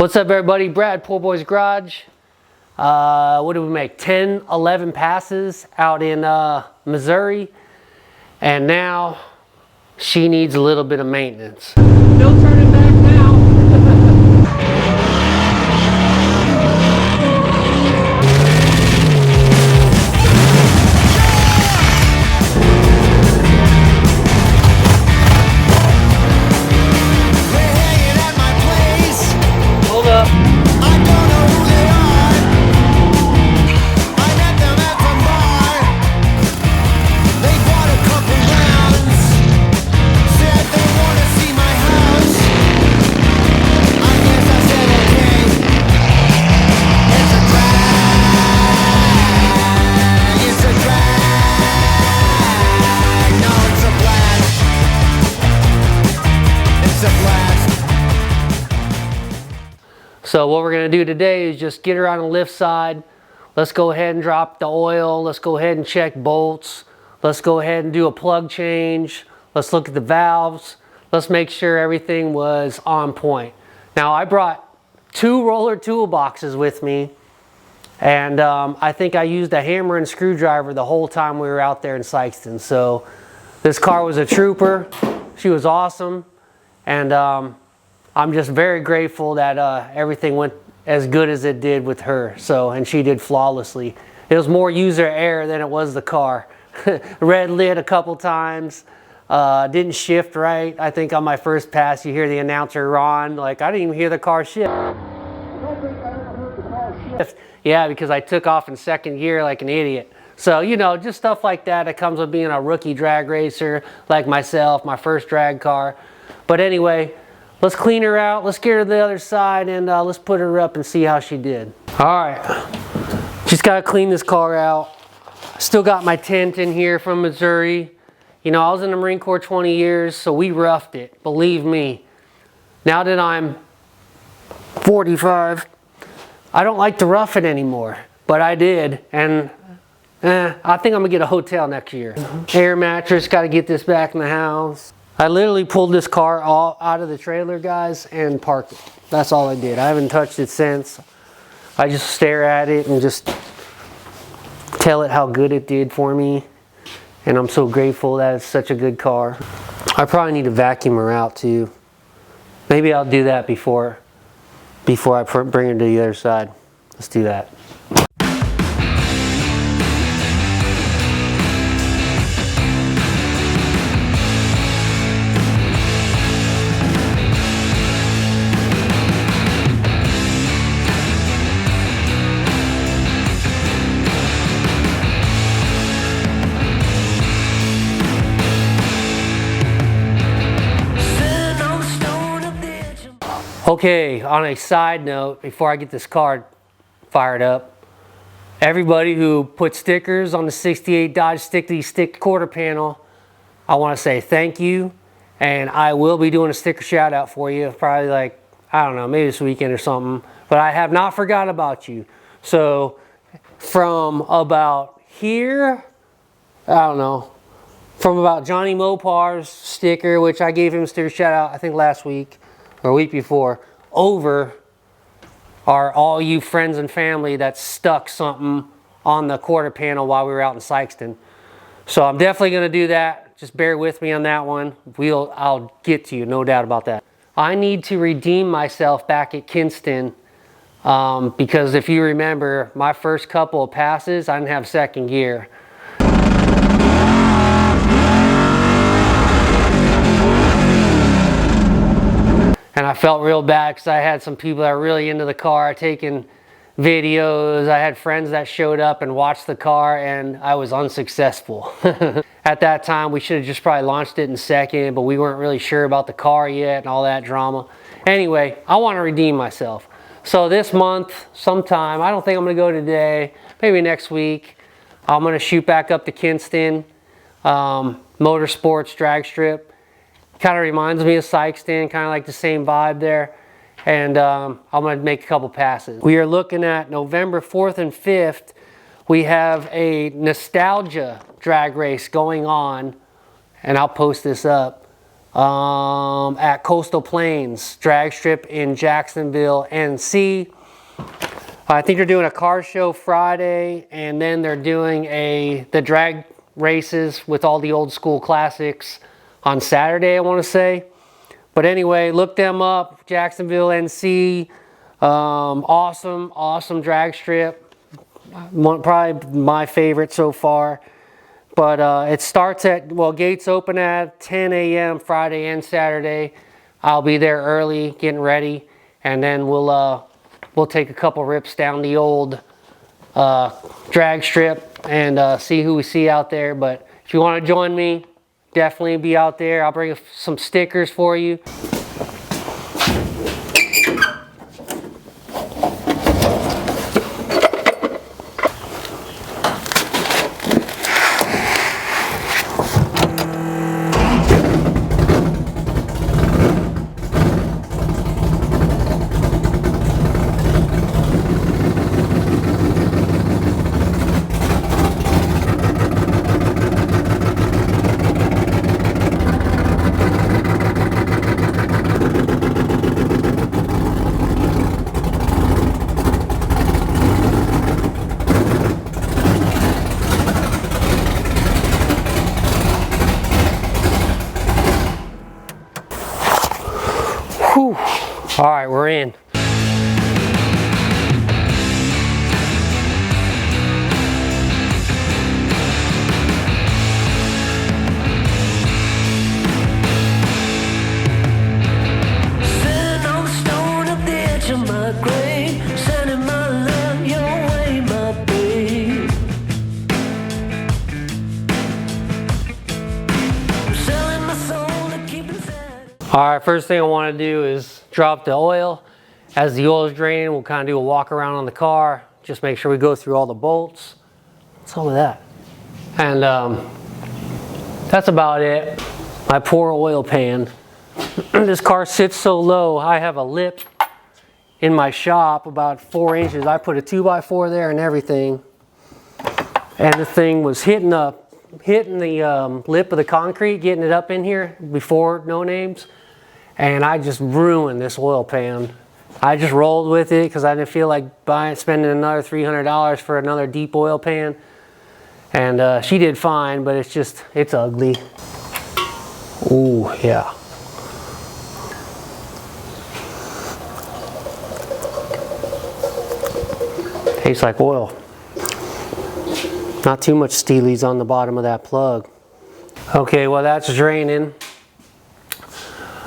What's up, everybody? Brad, Poor Boy's Garage. What did we make? 10, 11 passes out in Missouri. And now she needs a little bit of maintenance. No turning back now. So what we're going to do today is just get her on the lift side. Let's go ahead and drop the oil. Let's go ahead and check bolts. Let's go ahead and do a plug change. Let's look at the valves. Let's make sure everything was on point. Now I brought 2 roller toolboxes with me, and I think I used a hammer and screwdriver the whole time we were out there in Sikeston. So this car was a trooper. She was awesome, and I'm just very grateful that everything went as good as it did with her. So, and she did flawlessly. It was more user error than it was the car. Red lit a couple times. Didn't shift right. I think on my first pass you hear the announcer, Ron, like, I didn't even hear the car shift. I don't think I ever heard the car shift. Yeah, because I took off in second gear like an idiot. So, you know, just stuff like that. It comes with being a rookie drag racer like myself, my first drag car. But anyway, let's clean her out, let's get her to the other side, and let's put her up and see how she did. All right, just gotta clean this car out. Still got my tent in here from Missouri. You know, I was in the Marine Corps 20 years, so we roughed it, believe me. Now that I'm 45, I don't like to rough it anymore, but I did, and I think I'm gonna get a hotel next year. Air mattress, gotta get this back in the house. I literally pulled this car all out of the trailer, guys, and parked it. That's all I did. I haven't touched it since. I just stare at it and just tell it how good it did for me. And I'm so grateful that it's such a good car. I probably need to vacuum her out too. Maybe I'll do that before I bring her to the other side. Let's do that. Okay, on a side note, before I get this car fired up, everybody who put stickers on the 68 Dodge Stick quarter panel, I want to say thank you, and I will be doing a sticker shout out for you, probably like, I don't know, maybe this weekend or something, but I have not forgot about you. So from about here, I don't know, from about Johnny Mopar's sticker, which I gave him a sticker shout out I think last week, or a week before, over are all you friends and family that stuck something on the quarter panel while we were out in Sikeston. So I'm definitely going to do that. Just bear with me on that one. I'll get to you, no doubt about that. I need to redeem myself back at Kinston because if you remember, my first couple of passes, I didn't have second gear. And I felt real bad because I had some people that were really into the car taking videos. I had friends that showed up and watched the car, and I was unsuccessful. At that time, we should have just probably launched it in second, but we weren't really sure about the car yet and all that drama. Anyway, I want to redeem myself. So this month, sometime, I don't think I'm going to go today, maybe next week, I'm going to shoot back up to Kinston, Motorsports Drag Strip. Kind of reminds me of Sikeston, kind of like the same vibe there. And I'm going to make a couple passes. We are looking at November 4th and 5th. We have a nostalgia drag race going on, and I'll post this up. at Coastal Plains Drag Strip in Jacksonville, NC. I think they're doing a car show Friday, and then they're doing the drag races with all the old school classics on Saturday, I want to say. But anyway, look them up, Jacksonville, NC. Awesome drag strip. Probably my favorite so far. But it starts at, well, gates open at 10 a.m. Friday and Saturday. I'll be there early, getting ready, and then we'll take a couple rips down the old drag strip and see who we see out there. But if you want to join me, definitely be out there. I'll bring some stickers for you. Whew. All right, we're in. All right, first thing I want to do is drop the oil. As the oil is draining, we'll kind of do a walk around on the car. Just make sure we go through all the bolts. What's all of that? And that's about it. My poor oil pan. This car sits so low. I have a lip in my shop about 4 inches. I put a 2x4 there and everything. And the thing was hitting the lip of the concrete, getting it up in here before No Names. And I just ruined this oil pan. I just rolled with it because I didn't feel like spending another $300 for another deep oil pan. And she did fine, but it's ugly. Ooh, yeah. Tastes like oil. Not too much steelies on the bottom of that plug. Okay, well that's draining.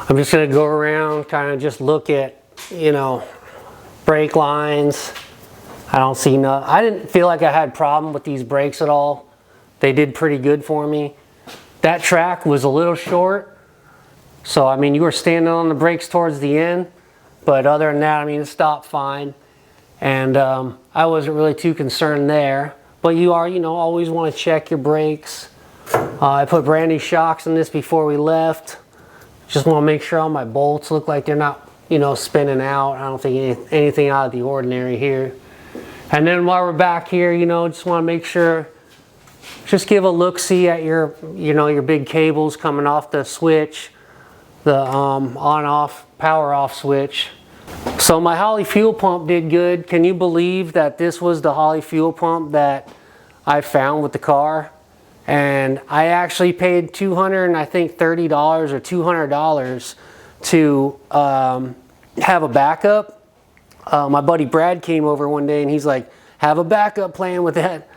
I'm just gonna go around, kind of just look at, brake lines. I don't see nothing. I didn't feel like I had problem with these brakes at all. They did pretty good for me. That track was a little short. So, I mean, you were standing on the brakes towards the end. But other than that, I mean, it stopped fine. And I wasn't really too concerned there. But you are, always want to check your brakes. I put brand new shocks in this before we left. Just want to make sure all my bolts look like they're not, spinning out. I don't think anything out of the ordinary here. And then while we're back here, just want to make sure, just give a look-see at your, your big cables coming off the switch, the on-off, power-off switch. So my Holley fuel pump did good. Can you believe that this was the Holley fuel pump that I found with the car? And I actually paid $230 or $200 to have a backup. My buddy Brad came over one day and he's like, have a backup plan with that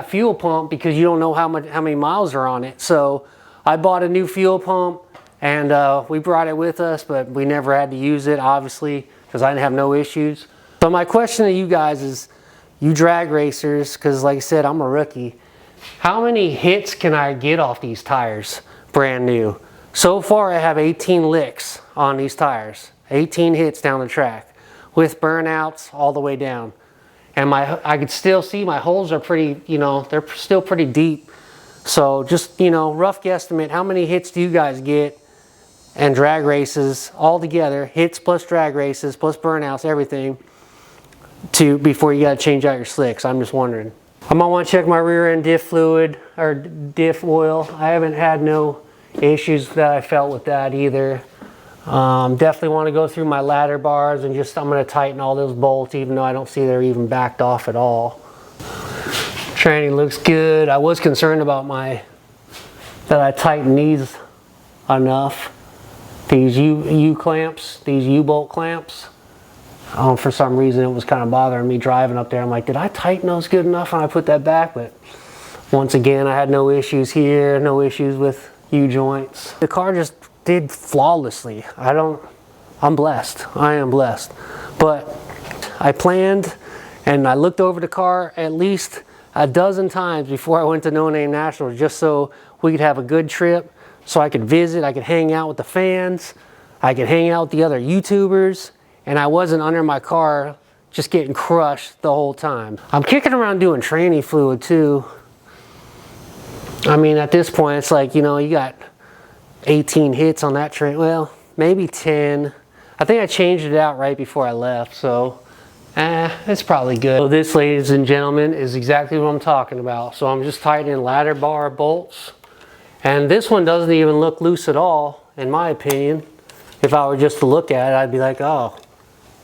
fuel pump because you don't know how many miles are on it. So I bought a new fuel pump and we brought it with us, but we never had to use it, obviously, because I didn't have no issues. So my question to you guys is, you drag racers, because like I said, I'm a rookie, how many hits can I get off these tires brand new? So far I have 18 licks on these tires, 18 hits down the track with burnouts all the way down. And I could still see my holes are pretty, they're still pretty deep. So just, rough guesstimate, how many hits do you guys get and drag races all together, hits plus drag races plus burnouts, everything, before you got to change out your slicks? I'm just wondering. I might want to check my rear end diff fluid or diff oil. I haven't had no issues that I felt with that either. Definitely want to go through my ladder bars and just, I'm going to tighten all those bolts, even though I don't see they're even backed off at all. Tranny looks good. I was concerned about that I tightened these enough. These U-clamps, these U-bolt clamps. For some reason it was kind of bothering me driving up there. I'm like, did I tighten those good enough when I put that back? But once again, I had no issues here, no issues with U-joints. The car just did flawlessly. I'm blessed. I am blessed. But I planned and I looked over the car at least a dozen times before I went to No Name Nationals, just so we could have a good trip, so I could visit, I could hang out with the fans, I could hang out with the other YouTubers, and I wasn't under my car just getting crushed the whole time. I'm kicking around doing tranny fluid too. I mean, at this point, it's like, you know, you got 18 hits on that train. Well, maybe 10. I think I changed it out right before I left, so it's probably good. So this, ladies and gentlemen, is exactly what I'm talking about. So I'm just tightening ladder bar bolts. And this one doesn't even look loose at all, in my opinion. If I were just to look at it, I'd be like, oh,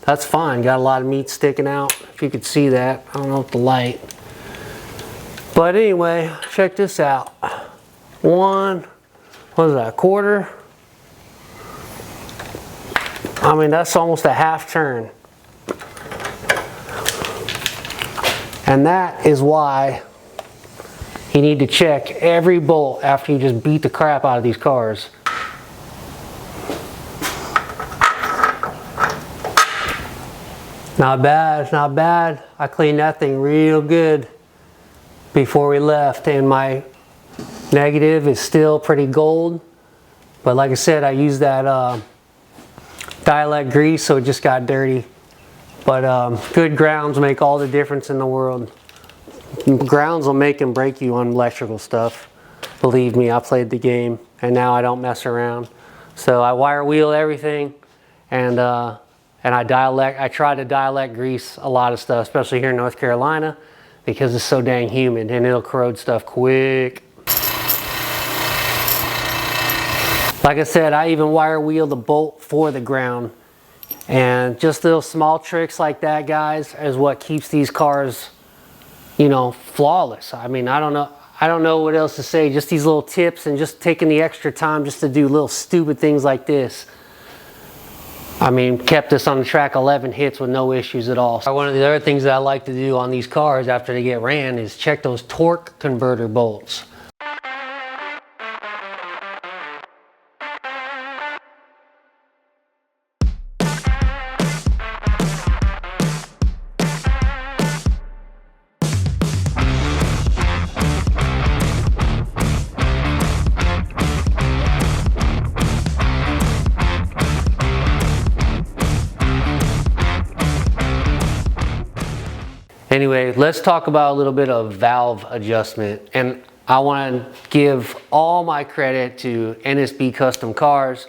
that's fine. Got a lot of meat sticking out, if you could see that. I don't know with the light. But anyway, check this out. What is that, a quarter? I mean, that's almost a half turn. And that is why you need to check every bolt after you just beat the crap out of these cars. Not bad, not bad. I cleaned that thing real good before we left, and my negative is still pretty gold. But like I said, I used that Dialect grease, so it just got dirty. But good grounds make all the difference in the world. Grounds will make and break you on electrical stuff. Believe me, I played the game, and now I don't mess around. So I wire wheel everything, and I try to dialect grease a lot of stuff, especially here in North Carolina, because it's so dang humid and it'll corrode stuff quick. Like I said, I even wire wheel the bolt for the ground. And just little small tricks like that, guys, is what keeps these cars, you know, flawless. I mean, I don't know what else to say. Just these little tips and just taking the extra time just to do little stupid things like this. I mean, kept us on the track 11 hits with no issues at all. One of the other things that I like to do on these cars after they get ran is check those torque converter bolts. Anyway, let's talk about a little bit of valve adjustment. And I want to give all my credit to NSB Custom Cars,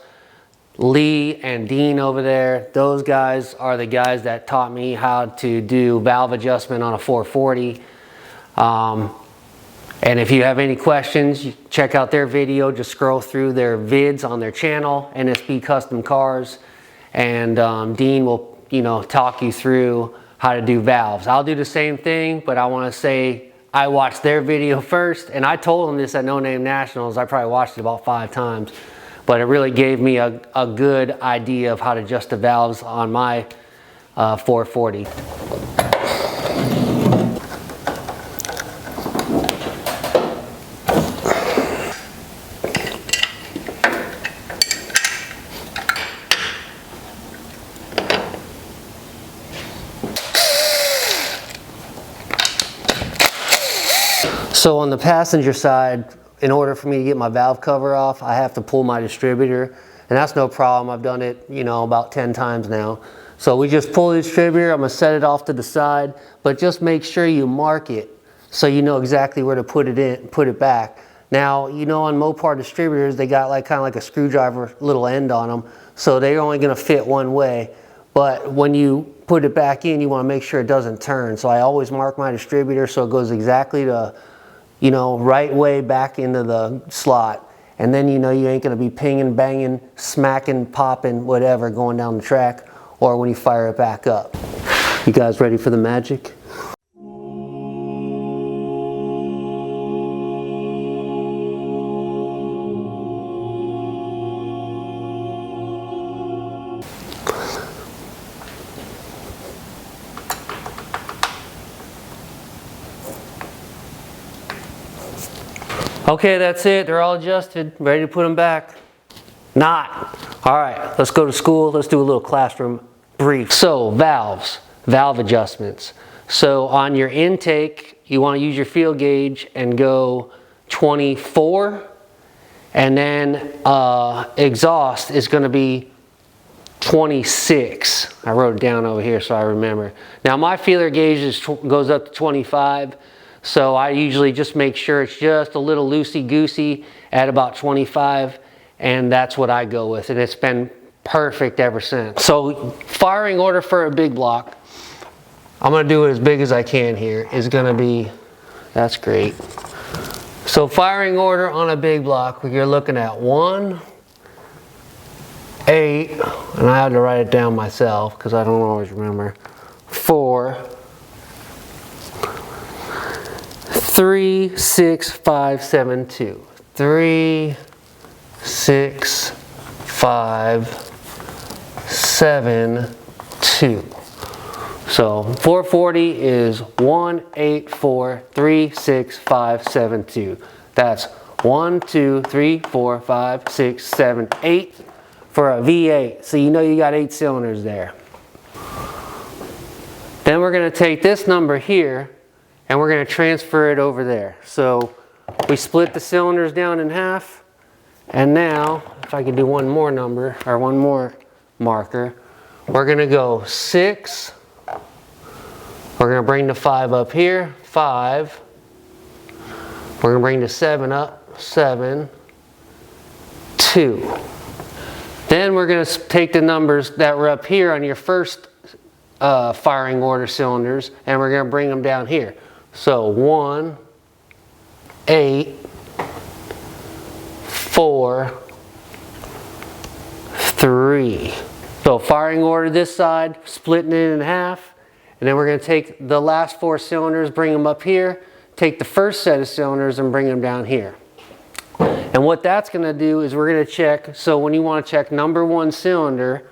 Lee and Dean over there. Those guys are the guys that taught me how to do valve adjustment on a 440. And if you have any questions, check out their video. Just scroll through their vids on their channel, NSB Custom Cars. And Dean will, you know, talk you through how to do valves. I'll do the same thing, but I want to say I watched their video first, and I told them this at No Name Nationals. I probably watched it about 5 times, but it really gave me a good idea of how to adjust the valves on my 440. So on the passenger side, in order for me to get my valve cover off, I have to pull my distributor, and that's no problem. I've done it, you know, about 10 times now. So we just pull the distributor. I'm gonna set it off to the side, but just make sure you mark it so you know exactly where to put it in, put it back. Now, you know, on Mopar distributors, they got like kind of like a screwdriver little end on them, so they're only gonna fit one way. But when you put it back in, you wanna make sure it doesn't turn. So I always mark my distributor so it goes exactly to, you know, right way back into the slot. and then you know you ain't gonna be pinging, banging, smacking, popping, whatever going down the track, or when you fire it back up. You guys ready for the magic? Okay, that's it. They're all adjusted. Ready to put them back? Not. All right, let's go to school. Let's do a little classroom brief. So, valves, valve adjustments. So on your intake, you want to use your field gauge and go 24. And then exhaust is going to be 26. I wrote it down over here so I remember. Now my feeler gauge goes up to 25. So I usually just make sure it's just a little loosey-goosey at about 25, and that's what I go with, and it's been perfect ever since. So firing order for a big block, I'm gonna do it as big as I can here, is gonna be, that's great. So firing order on a big block, you're looking at 1, 8, and I had to write it down myself because I don't always remember, 4, 3, 6, 5, 7, 2. 3, 6, 5, 7, 2. So 440 is 1, 8, 4, 3, 6, 5, 7, 2. That's 1, 2, 3, 4, 5, 6, 7, 8 for a V8. So you know you got 8 cylinders there. Then we're going to take this number here and we're going to transfer it over there. So we split the cylinders down in half, and now if I can do one more number or one more marker, we're going to go 6. We're going to bring the 5 up here, 5. We're going to bring the 7 up, 7, 2. Then we're going to take the numbers that were up here on your first firing order cylinders, and we're going to bring them down here. So 1, 8, 4, 3. So firing order this side, splitting it in half, and then we're going to take the last 4 cylinders, bring them up here, take the first set of cylinders and bring them down here. And what that's going to do is we're going to check, so when you want to check number 1 cylinder,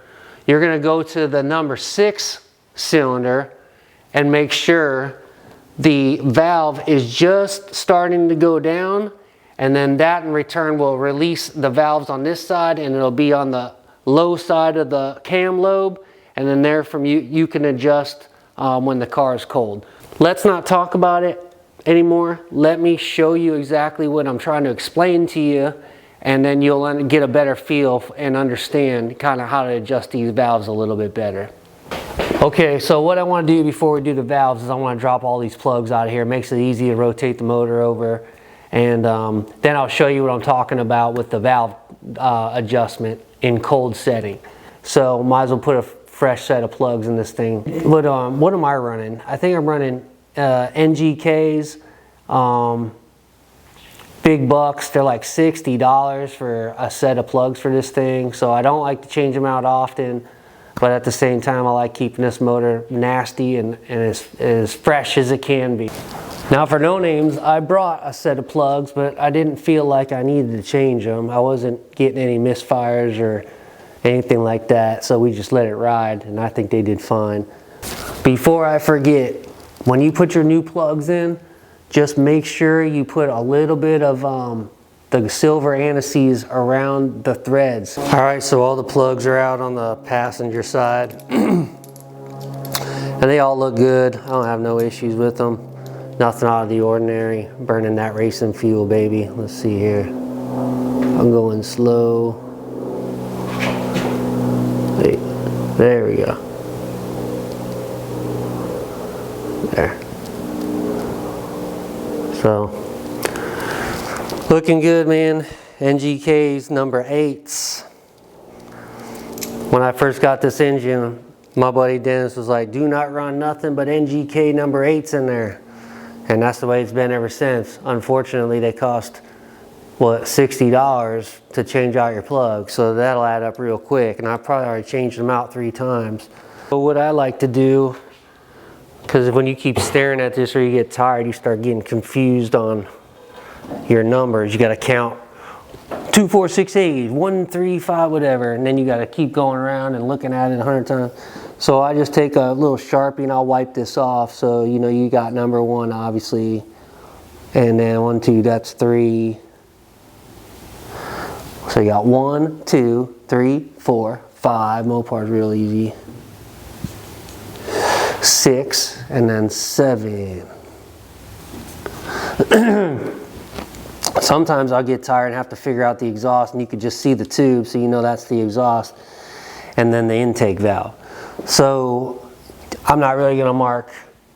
you're going to go to the number 6 cylinder and make sure the valve is just starting to go down, and then that in return will release the valves on this side, and it'll be on the low side of the cam lobe, and then there from you can adjust when the car is cold. Let's not talk about it anymore. Let me show you exactly what I'm trying to explain to you, and then you'll get a better feel and understand kind of how to adjust these valves a little bit better. Okay, so what I want to do before we do the valves is I want to drop all these plugs out of here. It makes it easy to rotate the motor over, and then I'll show you what I'm talking about with the valve adjustment in cold setting. So might as well put a fresh set of plugs in this thing. What am I running? I think I'm running NGKs, big bucks. They're like $60 for a set of plugs for this thing, so I don't like to change them out often. But at the same time, I like keeping this motor nasty and as fresh as it can be. Now for no names, I brought a set of plugs, but I didn't feel like I needed to change them. I wasn't getting any misfires or anything like that, so we just let it ride, and I think they did fine. Before I forget, when you put your new plugs in, just make sure you put a little bit of the silver antices around the threads. All right, so all the plugs are out on the passenger side. And they all look good. I don't have no issues with them. Nothing out of the ordinary. Burning that racing fuel, baby. Let's see here. I'm going slow. Wait, there we go. There. So, looking good, man. NGK's number 8s. When I first got this engine, my buddy Dennis was like, do not run nothing but NGK number 8s in there. And that's the way it's been ever since. Unfortunately, they cost what, $60 to change out your plug. So that'll add up real quick. And I probably already changed them out 3 times. But what I like to do, because when you keep staring at this or you get tired, you start getting confused on your numbers. You got to count 2, 4, 6, 8, 1, 3, 5, whatever, and then you got to keep going around and looking at it 100 times. So I just take a little Sharpie and I'll wipe this off. So you know you got number 1 obviously, and then 1, 2, that's 3. So you got 1, 2, 3, 4, 5. Mopar's real easy. 6 and then 7. Sometimes I'll get tired and have to figure out the exhaust, and you could just see the tube, so you know that's the exhaust, and then the intake valve. So I'm not really going to mark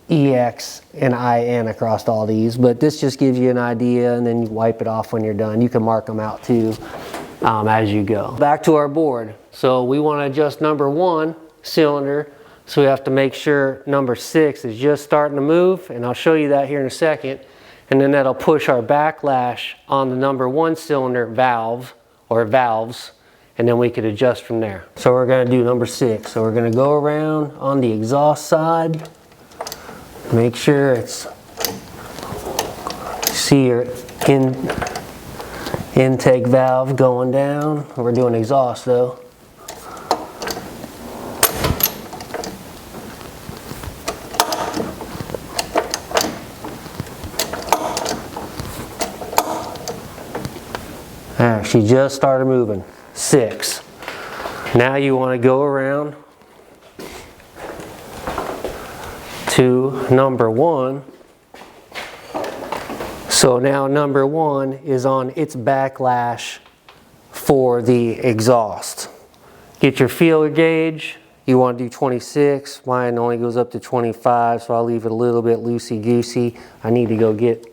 EX and IN across all these, but this just gives you an idea, and then you wipe it off when you're done. You can mark them out too as you go. Back to our board. So we want to adjust number 1 cylinder, so we have to make sure number 6 is just starting to move, and I'll show you that here in a second. And then that'll push our backlash on the number 1 cylinder valve or valves, and then we could adjust from there. So we're going to do number 6. So we're going to go around on the exhaust side, make sure it's, see your intake valve going down. We're doing exhaust though. There, she just started moving. 6. Now you want to go around to number 1. So now number 1 is on its backlash for the exhaust. Get your feeler gauge. You want to do 26. Mine only goes up to 25, so I'll leave it a little bit loosey-goosey. I need to go get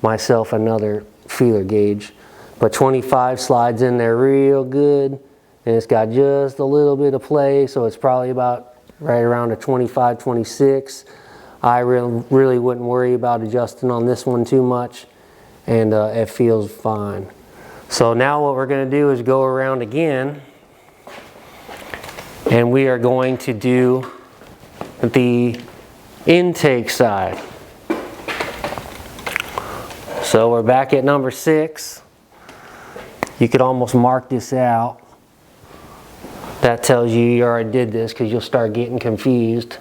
myself another feeler gauge. But 25 slides in there real good, and it's got just a little bit of play, so it's probably about right around a 25, 26. I really wouldn't worry about adjusting on this one too much, and it feels fine. So now what we're going to do is go around again, and we are going to do the intake side. So we're back at number 6. You could almost mark this out. That tells you already did this, because you'll start getting confused.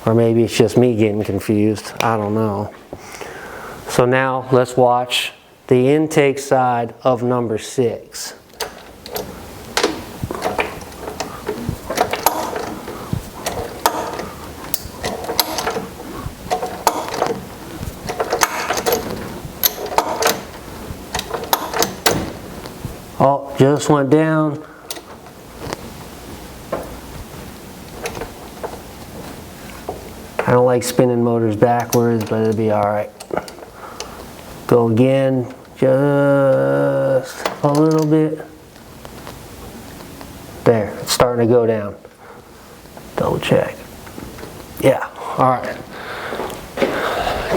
Or maybe it's just me getting confused. I don't know. So now let's watch the intake side of number 6. Oh, just went down. I don't like spinning motors backwards, but it'll be all right. Go again, just a little bit. There, it's starting to go down. Double check. Yeah, all right.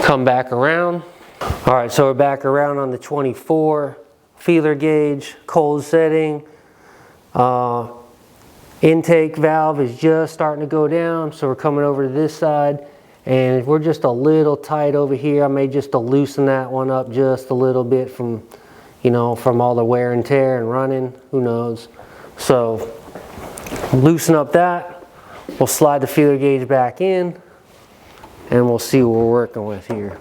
Come back around. All right, so we're back around on the 24. Feeler gauge, cold setting. Intake valve is just starting to go down, so we're coming over to this side, and we're just a little tight over here. I may just loosen that one up just a little bit from, you know, from all the wear and tear and running, who knows. So loosen up that. We'll slide the feeler gauge back in, and we'll see what we're working with here.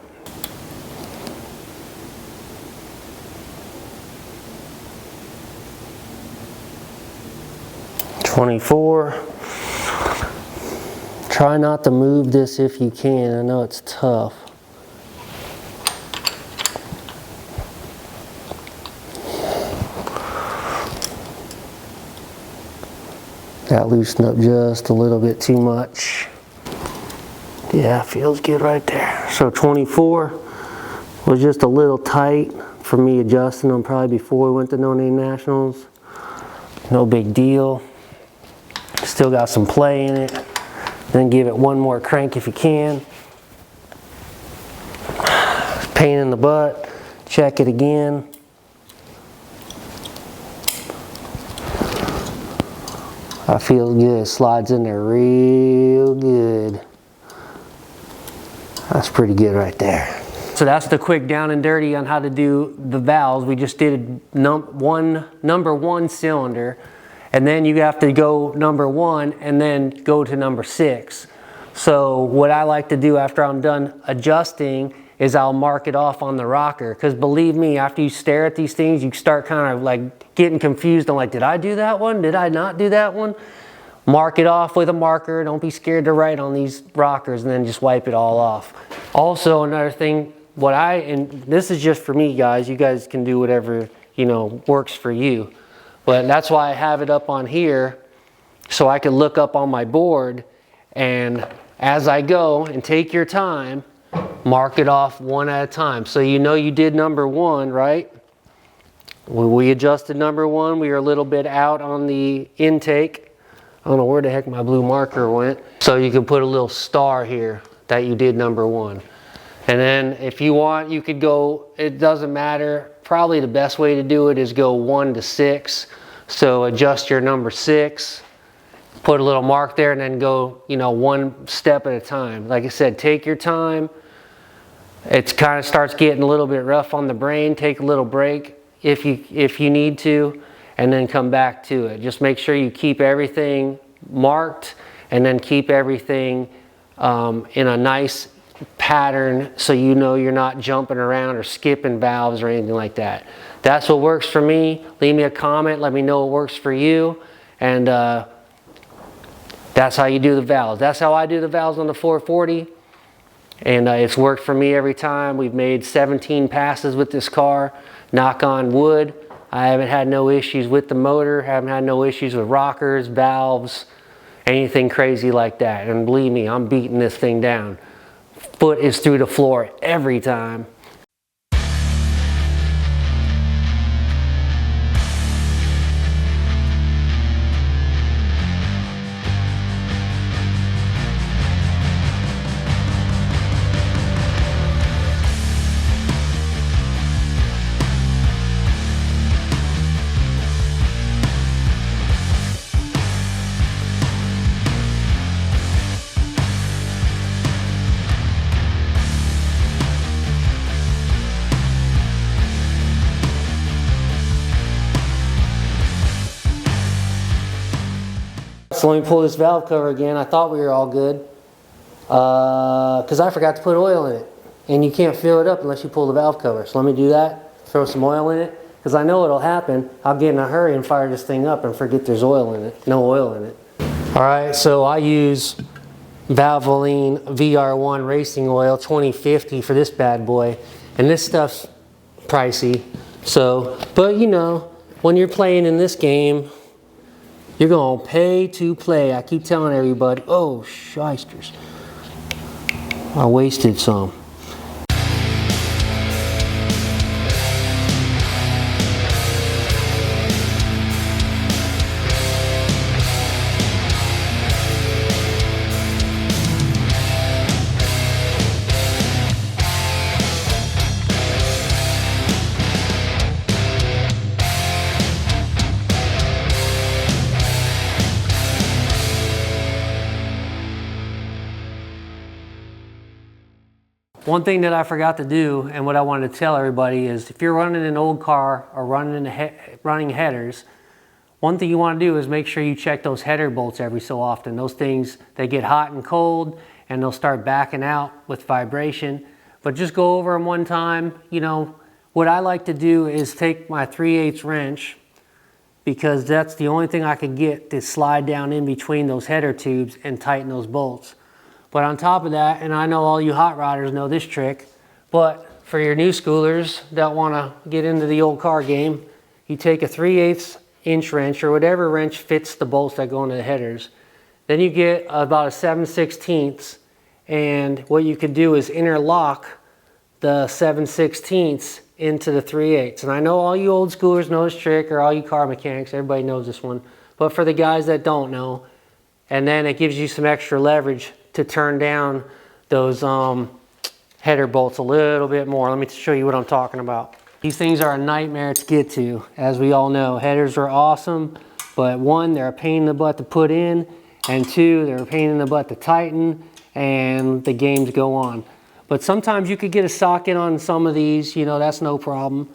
24. Try not to move this if you can. I know it's tough. That loosened up just a little bit too much. Yeah, feels good right there. So 24 was just a little tight for me adjusting them probably before we went to No Name Nationals. No big deal. Still got some play in it. Then give it one more crank if you can. Pain in the butt. Check it again. I feel good. Slides in there real good. That's pretty good right there. So that's the quick down and dirty on how to do the valves. We just did number one cylinder, and then you have to go number 1 and then go to number 6. So what I like to do after I'm done adjusting is I'll mark it off on the rocker, because believe me, after you stare at these things, you start kind of like getting confused on like, did I do that one? Did I not do that one? Mark it off with a marker. Don't be scared to write on these rockers, and then just wipe it all off. Also, another thing, and this is just for me, guys, you guys can do whatever, you know, works for you. But that's why I have it up on here, so I can look up on my board, and as I go, and take your time, mark it off one at a time. So you know you did number 1, right? When we adjusted number 1, we were a little bit out on the intake. I don't know where the heck my blue marker went. So you can put a little star here that you did number 1. And then if you want, you could go, it doesn't matter. Probably the best way to do it is go 1 to 6. So adjust your number 6, put a little mark there, and then go, you know, 1 step at a time. Like I said, take your time. It kind of starts getting a little bit rough on the brain. Take a little break if you need to, and then come back to it. Just make sure you keep everything marked, and then keep everything in a nice pattern, so you know you're not jumping around or skipping valves or anything like that. That's what works for me. Leave me a comment. Let me know what works for you. And that's how you do the valves. That's how I do the valves on the 440. And it's worked for me every time. We've made 17 passes with this car. Knock on wood. I haven't had no issues with the motor. Haven't had no issues with rockers, valves, anything crazy like that. And believe me, I'm beating this thing down. Foot is through the floor every time. So let me pull this valve cover again. I thought we were all good, because I forgot to put oil in it, and you can't fill it up unless you pull the valve cover. So let me do that, throw some oil in it, because I know it'll happen. I'll get in a hurry and fire this thing up and forget there's oil in it. No oil in it. All right, so I use Valvoline VR1 racing oil 2050 for this bad boy, and this stuff's pricey. So, but you know, when you're playing in this game, you're going to pay to play. I keep telling everybody, oh, shysters. I wasted some. One thing that I forgot to do, and what I wanted to tell everybody, is if you're running an old car or running headers, one thing you want to do is make sure you check those header bolts every so often. Those things, they get hot and cold, and they'll start backing out with vibration. But just go over them one time. You know, what I like to do is take my 3/8 wrench, because that's the only thing I could get to slide down in between those header tubes and tighten those bolts. But on top of that, and I know all you hot rodders know this trick, but for your new schoolers that want to get into the old car game, you take a 3/8 inch wrench or whatever wrench fits the bolts that go into the headers. Then you get about a 7/16, and what you can do is interlock the 7/16 into the 3/8. And I know all you old schoolers know this trick, or all you car mechanics, everybody knows this one. But for the guys that don't know, and then it gives you some extra leverage to turn down those header bolts a little bit more. Let me show you what I'm talking about. These things are a nightmare to get to, as we all know. Headers are awesome, But one, they're a pain in the butt to put in, and two, they're a pain in the butt to tighten, and the games go on. But sometimes you could get a socket on some of these, you know, that's no problem.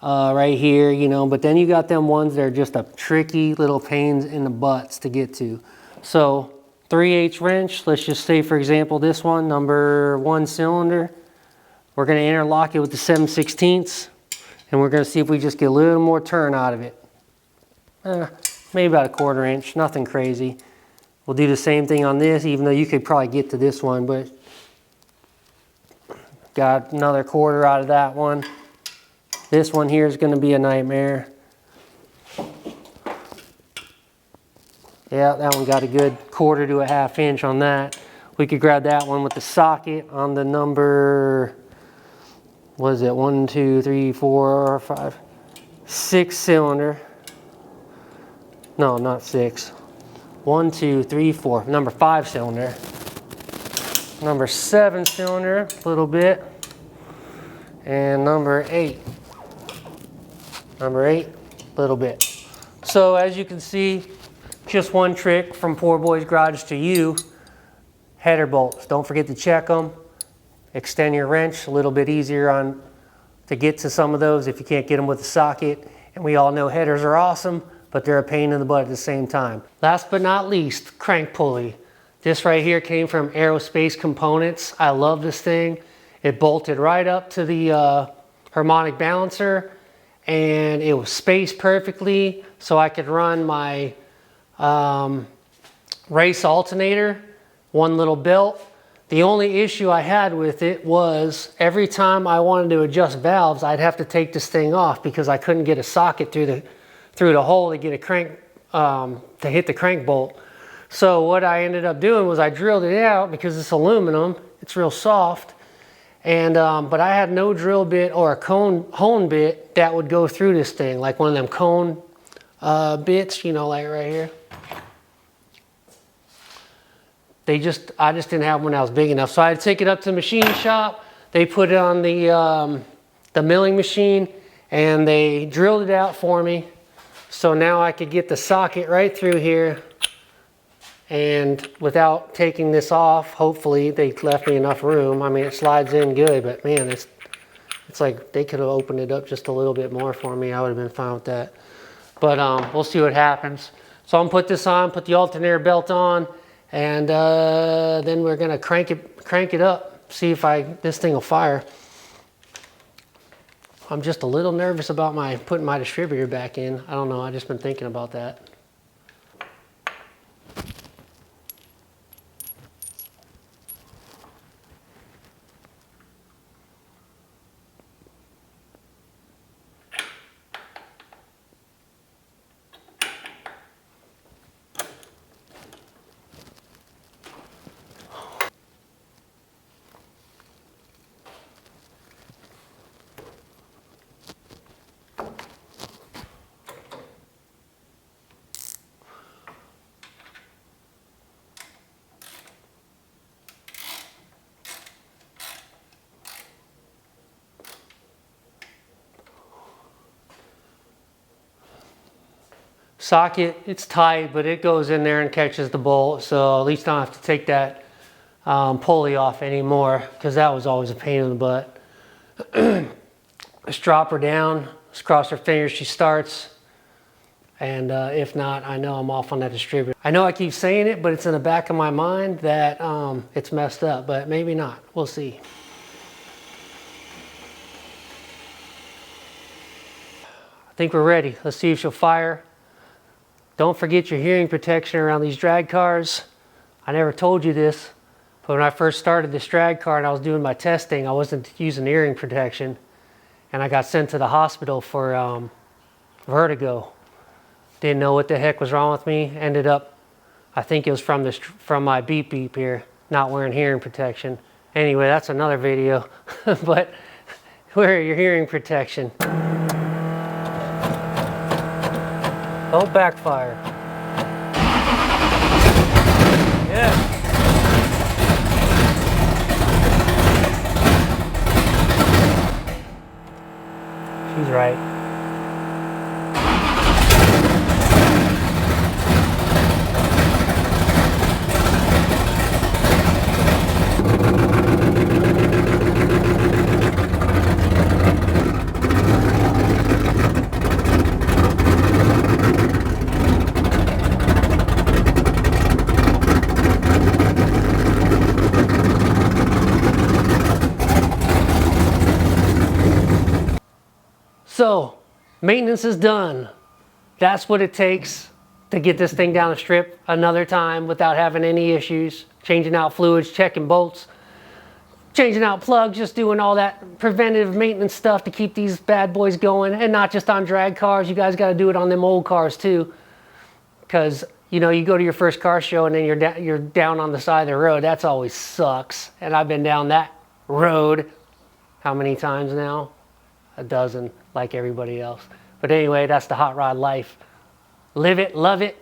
Right here, you know, but then you got them ones that are just a tricky little pains in the butts to get to. So 3/8 wrench, let's just say for example this one, number 1 cylinder. We're going to interlock it with the 7/16, and we're going to see if we just get a little more turn out of it. Maybe about a 1/4 inch, nothing crazy. We'll do the same thing on this, even though you could probably get to this one, but got another 1/4 out of that one. This one here is going to be a nightmare. Yeah, that one got a good 1/4 to a 1/2 inch on that. We could grab that one with the socket on the number, what is it, 1, 2, 3, 4, 5, 6 cylinder. No, not 6. 1, 2, 3, 4. Number 5 cylinder. Number 7 cylinder, a little bit. And number 8. Number 8, a little bit. So as you can see, just one trick from Poor Boy's Garage to you. Header bolts, don't forget to check them. Extend your wrench, a little bit easier to get to some of those if you can't get them with a socket. And we all know headers are awesome, but they're a pain in the butt at the same time. Last but not least, crank pulley. This right here came from Aerospace Components. I love this thing. It bolted right up to the harmonic balancer, and it was spaced perfectly so I could run my race alternator, one little belt. The only issue I had with it was every time I wanted to adjust valves, I'd have to take this thing off because I couldn't get a socket through the hole to get a crank to hit the crank bolt. So what I ended up doing was I drilled it out because it's aluminum, it's real soft. And but I had no drill bit or a hone bit that would go through this thing, like one of them cone bits, you know, like right here. I just didn't have one that was big enough, so I had to take it up to the machine shop. They put it on the milling machine, and they drilled it out for me. So now I could get the socket right through here, and without taking this off, hopefully they left me enough room. I mean, it slides in good, but man, it's like they could have opened it up just a little bit more for me. I would have been fine with that. But we'll see what happens. So I'm gonna put this on, put the alternator belt on, and then we're gonna crank it up, see if this thing will fire. I'm just a little nervous about putting my distributor back in. I don't know, I've just been thinking about that. Socket, it's tight, but it goes in there and catches the bolt, so at least I don't have to take that pulley off anymore, because that was always a pain in the butt. Let's drop her down, let's cross her fingers she starts, and if not, I know I'm off on that distributor. I know I keep saying it, but it's in the back of my mind that it's messed up, but maybe not, we'll see. I think we're ready. Let's see if she'll fire. Don't forget your hearing protection around these drag cars. I never told you this, but when I first started this drag car and I was doing my testing, I wasn't using hearing protection, and I got sent to the hospital for vertigo. Didn't know what the heck was wrong with me. Ended up, I think it was from my beep beep here, not wearing hearing protection. Anyway, that's another video, but wear your hearing protection. Don't backfire. Yeah. She's right. So, maintenance is done. That's what it takes to get this thing down the strip another time without having any issues. Changing out fluids, checking bolts, changing out plugs, just doing all that preventative maintenance stuff to keep these bad boys going. And not just on drag cars, you guys got to do it on them old cars too. Because, you know, you go to your first car show and then you're down on the side of the road. That's always sucks. And I've been down that road, how many times now? A dozen, like everybody else. But anyway, that's the hot rod life. Live it, love it,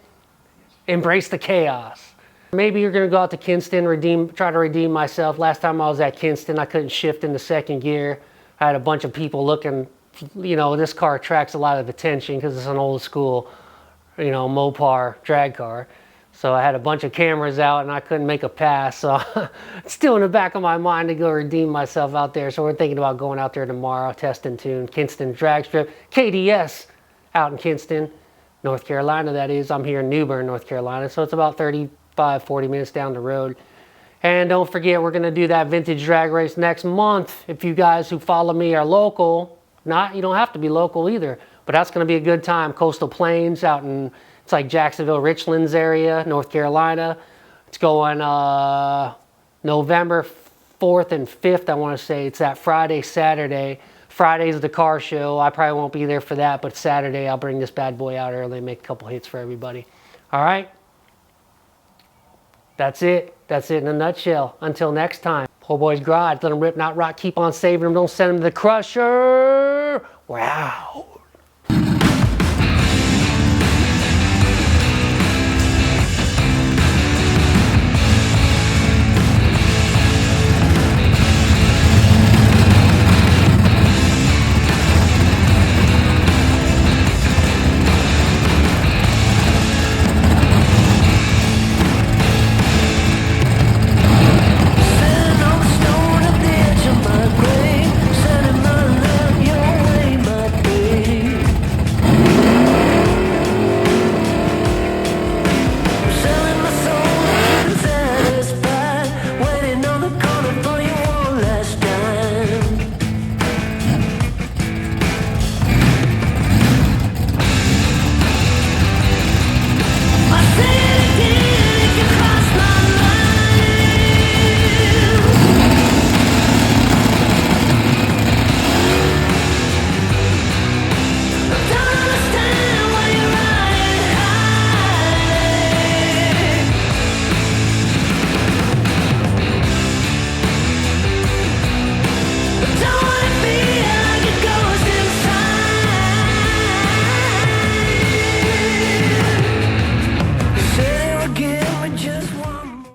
embrace the chaos. Maybe you're gonna go out to Kinston, try to redeem myself. Last time I was at Kinston, I couldn't shift into second gear. I had a bunch of people looking, you know, this car attracts a lot of attention because it's an old school, you know, Mopar drag car. So I had a bunch of cameras out and I couldn't make a pass. So it's still in the back of my mind to go redeem myself out there. So we're thinking about going out there tomorrow, test and tune, Kinston Drag Strip, KDS out in Kinston, North Carolina that is. I'm here in New Bern, North Carolina. So it's about 35-40 minutes down the road. And don't forget, we're gonna do that vintage drag race next month. If you guys who follow me are local, you don't have to be local either, but that's gonna be a good time. Coastal Plains out in, it's like Jacksonville, Richlands area, North Carolina. It's going November 4th and 5th, I want to say. It's that Friday, Saturday. Friday's the car show. I probably won't be there for that, but Saturday I'll bring this bad boy out early and make a couple hits for everybody. All right? That's it. That's it in a nutshell. Until next time. Poor boy's garage. Let them rip, not rock. Keep on saving them. Don't send them to the crusher. Wow.